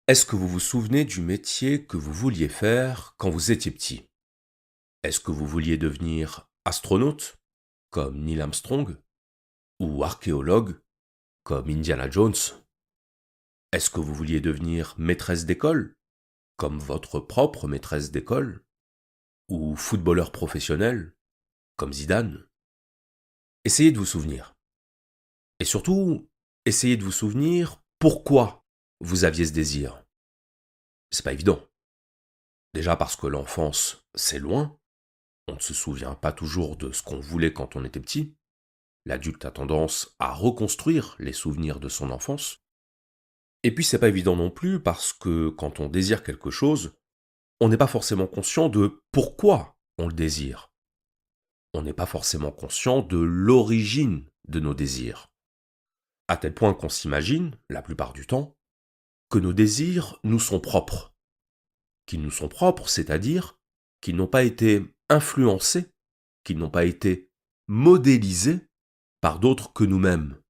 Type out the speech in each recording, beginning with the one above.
Est-ce que vous vous souvenez du métier que vous vouliez faire quand vous étiez petit? Est-ce que vous vouliez devenir astronaute, comme Neil Armstrong, ou archéologue, comme Indiana Jones? Est-ce que vous vouliez devenir maîtresse d'école, comme votre propre maîtresse d'école, ou footballeur professionnel, comme Zidane? Essayez de vous souvenir. Et surtout, essayez de vous souvenir pourquoi vous aviez ce désir. C'est pas évident. Déjà parce que l'enfance, c'est loin. On ne se souvient pas toujours de ce qu'on voulait quand on était petit. L'adulte a tendance à reconstruire les souvenirs de son enfance. Et puis c'est pas évident non plus parce que quand on désire quelque chose, on n'est pas forcément conscient de pourquoi on le désire. On n'est pas forcément conscient de l'origine de nos désirs. À tel point qu'on s'imagine, la plupart du temps, que nos désirs nous sont propres. Qu'ils nous sont propres, c'est-à-dire qu'ils n'ont pas été influencés, qu'ils n'ont pas été modélisés par d'autres que nous-mêmes.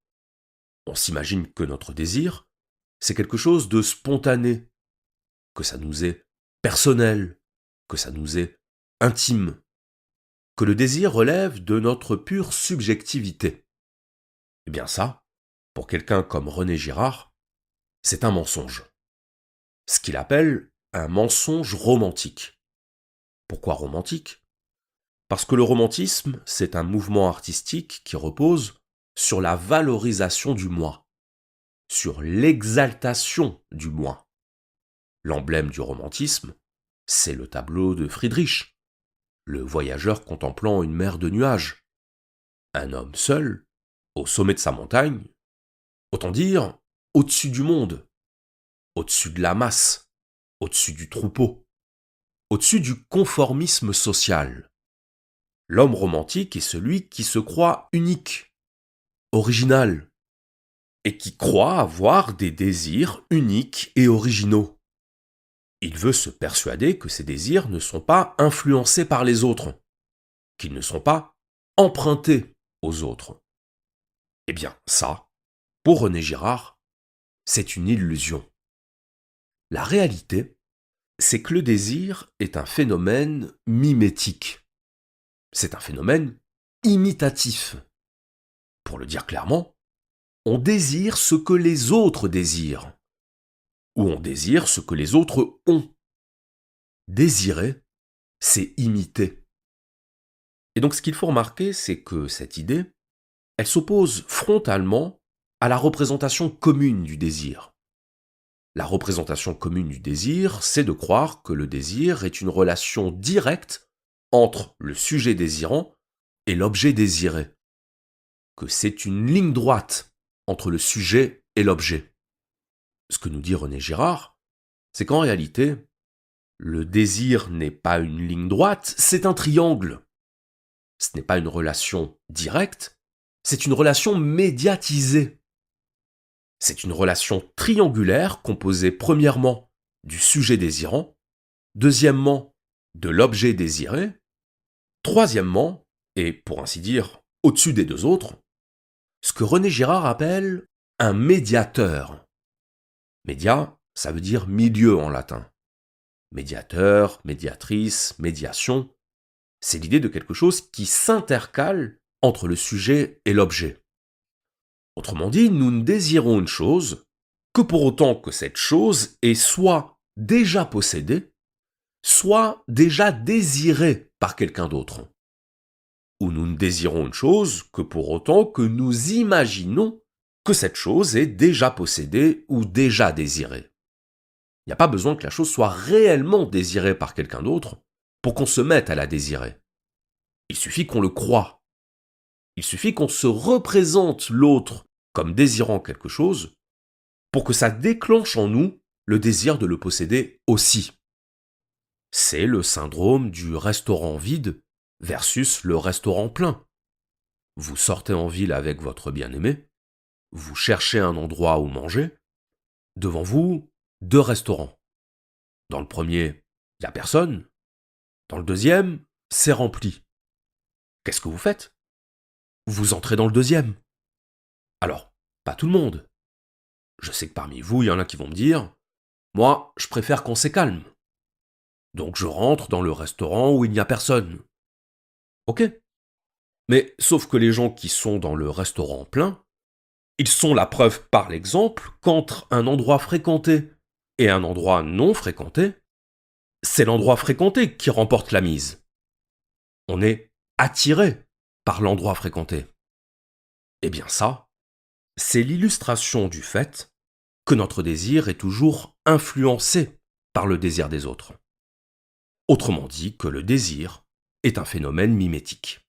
On s'imagine que notre désir, c'est quelque chose de spontané, que ça nous est personnel, que ça nous est intime, que le désir relève de notre pure subjectivité. Eh bien ça, pour quelqu'un comme René Girard, c'est un mensonge. Ce qu'il appelle un mensonge romantique. Pourquoi romantique? Parce que le romantisme, c'est un mouvement artistique qui repose sur la valorisation du moi, sur l'exaltation du moi. L'emblème du romantisme, c'est le tableau de Friedrich, le voyageur contemplant une mer de nuages. Un homme seul, au sommet de sa montagne, autant dire au-dessus du monde, au-dessus de la masse, au-dessus du troupeau, au-dessus du conformisme social. L'homme romantique est celui qui se croit unique, original, et qui croit avoir des désirs uniques et originaux. Il veut se persuader que ses désirs ne sont pas influencés par les autres, qu'ils ne sont pas empruntés aux autres. Eh bien, ça, pour René Girard, c'est une illusion. La réalité, c'est que le désir est un phénomène mimétique. C'est un phénomène imitatif. Pour le dire clairement, on désire ce que les autres désirent, ou on désire ce que les autres ont. Désirer, c'est imiter. Et donc ce qu'il faut remarquer, c'est que cette idée, elle s'oppose frontalement à la représentation commune du désir. La représentation commune du désir, c'est de croire que le désir est une relation directe entre le sujet désirant et l'objet désiré, que c'est une ligne droite entre le sujet et l'objet. Ce que nous dit René Girard, c'est qu'en réalité, le désir n'est pas une ligne droite, c'est un triangle. Ce n'est pas une relation directe, c'est une relation médiatisée. C'est une relation triangulaire composée premièrement du sujet désirant, deuxièmement de l'objet désiré, troisièmement, et pour ainsi dire au-dessus des deux autres, ce que René Girard appelle un médiateur. Média, ça veut dire milieu en latin. Médiateur, médiatrice, médiation, c'est l'idée de quelque chose qui s'intercale entre le sujet et l'objet. Autrement dit, nous ne désirons une chose que pour autant que cette chose est soit déjà possédée, soit déjà désirée par quelqu'un d'autre. Ou nous ne désirons une chose que pour autant que nous imaginons que cette chose est déjà possédée ou déjà désirée. Il n'y a pas besoin que la chose soit réellement désirée par quelqu'un d'autre pour qu'on se mette à la désirer. Il suffit qu'on le croie. Il suffit qu'on se représente l'autre comme désirant quelque chose pour que ça déclenche en nous le désir de le posséder aussi. C'est le syndrome du restaurant vide versus le restaurant plein. Vous sortez en ville avec votre bien-aimé, vous cherchez un endroit où manger, devant vous, deux restaurants. Dans le premier, il n'y a personne. Dans le deuxième, c'est rempli. Qu'est-ce que vous faites? Vous entrez dans le deuxième. Alors, pas tout le monde. Je sais que parmi vous, il y en a qui vont me dire « Moi, je préfère quand c'est calme. Donc je rentre dans le restaurant où il n'y a personne. Ok. Mais sauf que les gens qui sont dans le restaurant plein, ils sont la preuve par l'exemple qu'entre un endroit fréquenté et un endroit non fréquenté, c'est l'endroit fréquenté qui remporte la mise. On est attiré par l'endroit fréquenté. Eh bien ça, c'est l'illustration du fait que notre désir est toujours influencé par le désir des autres. Autrement dit que le désir est un phénomène mimétique.